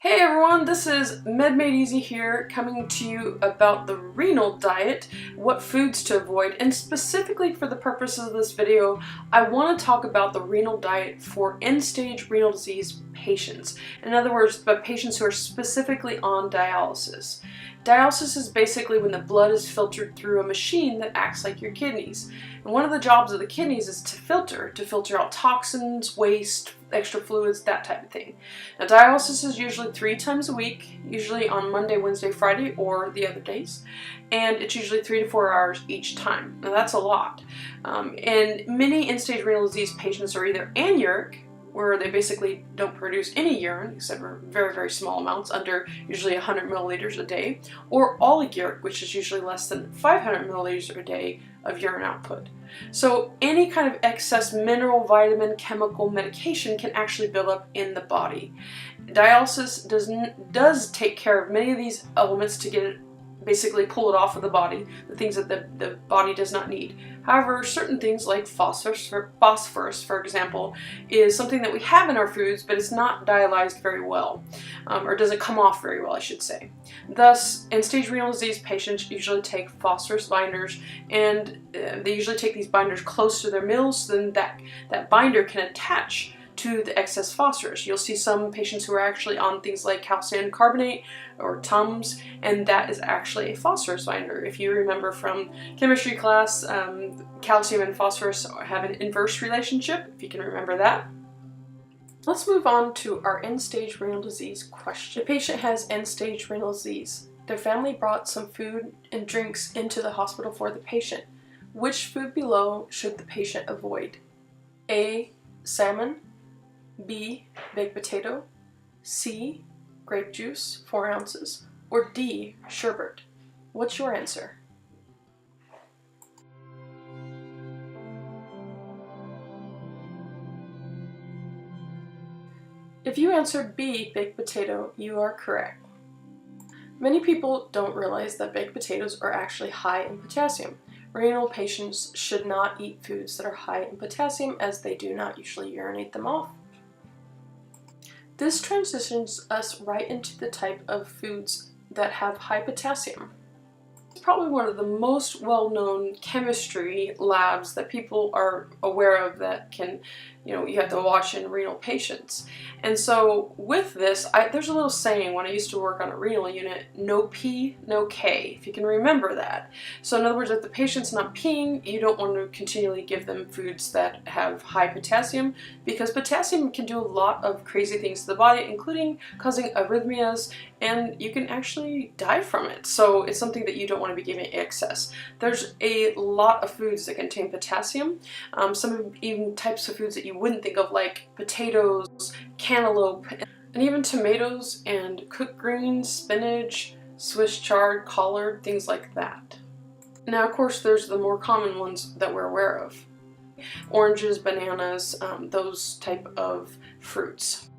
Hey everyone, this is Med Made Easy here, coming to you about the renal diet, what foods to avoid, and specifically for the purposes of this video, I want to talk about the renal diet for end-stage renal disease patients. In other words, the patients who are specifically on dialysis. Dialysis is basically when the blood is filtered through a machine that acts like your kidneys. And one of the jobs of the kidneys is to filter out toxins, waste, extra fluids, that type of thing. Now, dialysis is usually 3 times a week, usually on Monday, Wednesday, Friday, or the other days, and it's usually 3 to 4 hours each time. Now, that's a lot. And many end-stage renal disease patients are either anuric, where they basically don't produce any urine, except for very, very small amounts, under usually 100 milliliters a day, or oliguric, which is usually less than 500 milliliters a day of urine output. So any kind of excess mineral, vitamin, chemical, medication can actually build up in the body. Dialysis does take care of many of these elements to get it, basically pull it off of the body, the things that the body does not need. However, certain things like phosphorus, for example, is something that we have in our foods, but it's not dialyzed very well, or doesn't come off very well, I should say. Thus, end-stage renal disease patients usually take phosphorus binders, and they usually take these binders close to their meals, so then that binder can attach to the excess phosphorus. You'll see some patients who are actually on things like calcium carbonate or Tums, and that is actually a phosphorus binder. If you remember from chemistry class, calcium and phosphorus have an inverse relationship, if you can remember that. Let's move on to our end-stage renal disease question. The patient has end-stage renal disease. Their family brought some food and drinks into the hospital for the patient. Which food below should the patient avoid? A. Salmon. B. Baked potato. C. Grape juice, 4 ounces. Or D. Sherbet. What's your answer? If you answered B, baked potato, you are correct. Many people don't realize that baked potatoes are actually high in potassium. Renal patients should not eat foods that are high in potassium, as they do not usually urinate them off. This transitions us right into the type of foods that have high potassium. It's probably one of the most well-known chemistry labs that people are aware of that can, you have to watch in renal patients. And so with this, there's a little saying when I used to work on a renal unit, no pee, no K, if you can remember that. So in other words, if the patient's not peeing, you don't want to continually give them foods that have high potassium, because potassium can do a lot of crazy things to the body, including causing arrhythmias, and you can actually die from it. So it's something that you don't want to be giving excess. There's a lot of foods that contain potassium, some even types of foods that you wouldn't think of, like potatoes, cantaloupe, and even tomatoes and cooked greens, spinach, Swiss chard, collard, things like that. Now, of course, there's the more common ones that we're aware of. Oranges, bananas, those type of fruits.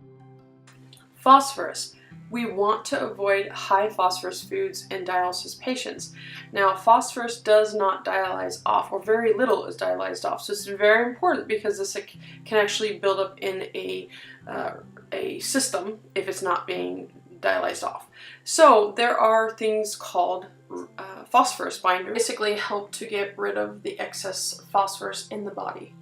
Phosphorus. We want to avoid high phosphorus foods in dialysis patients. Now, phosphorus does not dialyze off, or very little is dialyzed off, so it's very important because this can actually build up in a system if it's not being dialyzed off. So there are things called phosphorus binders, basically help to get rid of the excess phosphorus in the body.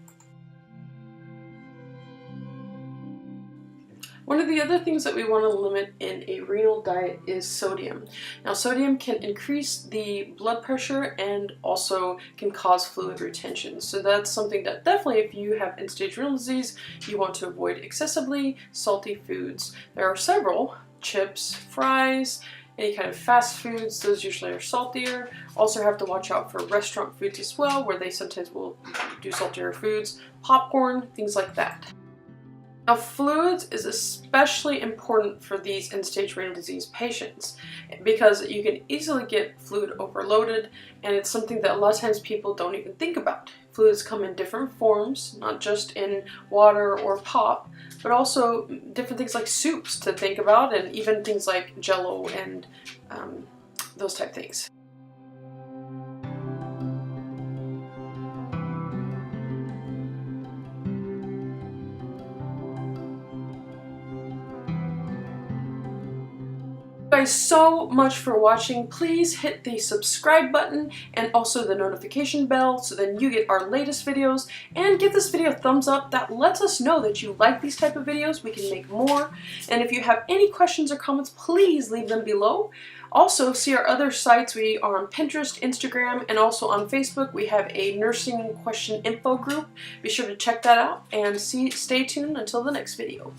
One of the other things that we want to limit in a renal diet is sodium. Now, sodium can increase the blood pressure and also can cause fluid retention. So that's something that definitely, if you have end-stage renal disease, you want to avoid excessively salty foods. There are several: chips, fries, any kind of fast foods, those usually are saltier. Also have to watch out for restaurant foods as well, where they sometimes will do saltier foods, popcorn, things like that. Now, fluids is especially important for these end-stage renal disease patients because you can easily get fluid overloaded, and it's something that a lot of times people don't even think about. Fluids come in different forms, not just in water or pop, but also different things like soups to think about, and even things like Jello and those type things. Guys, so much for watching. Please hit the subscribe button and also the notification bell so then you get our latest videos, and give this video a thumbs up. That lets us know that you like these type of videos. We can make more. And if you have any questions or comments, please leave them below. Also, see our other sites. We are on Pinterest, Instagram, and also on Facebook. We have a nursing question info group. Be sure to check that out and stay tuned until the next video.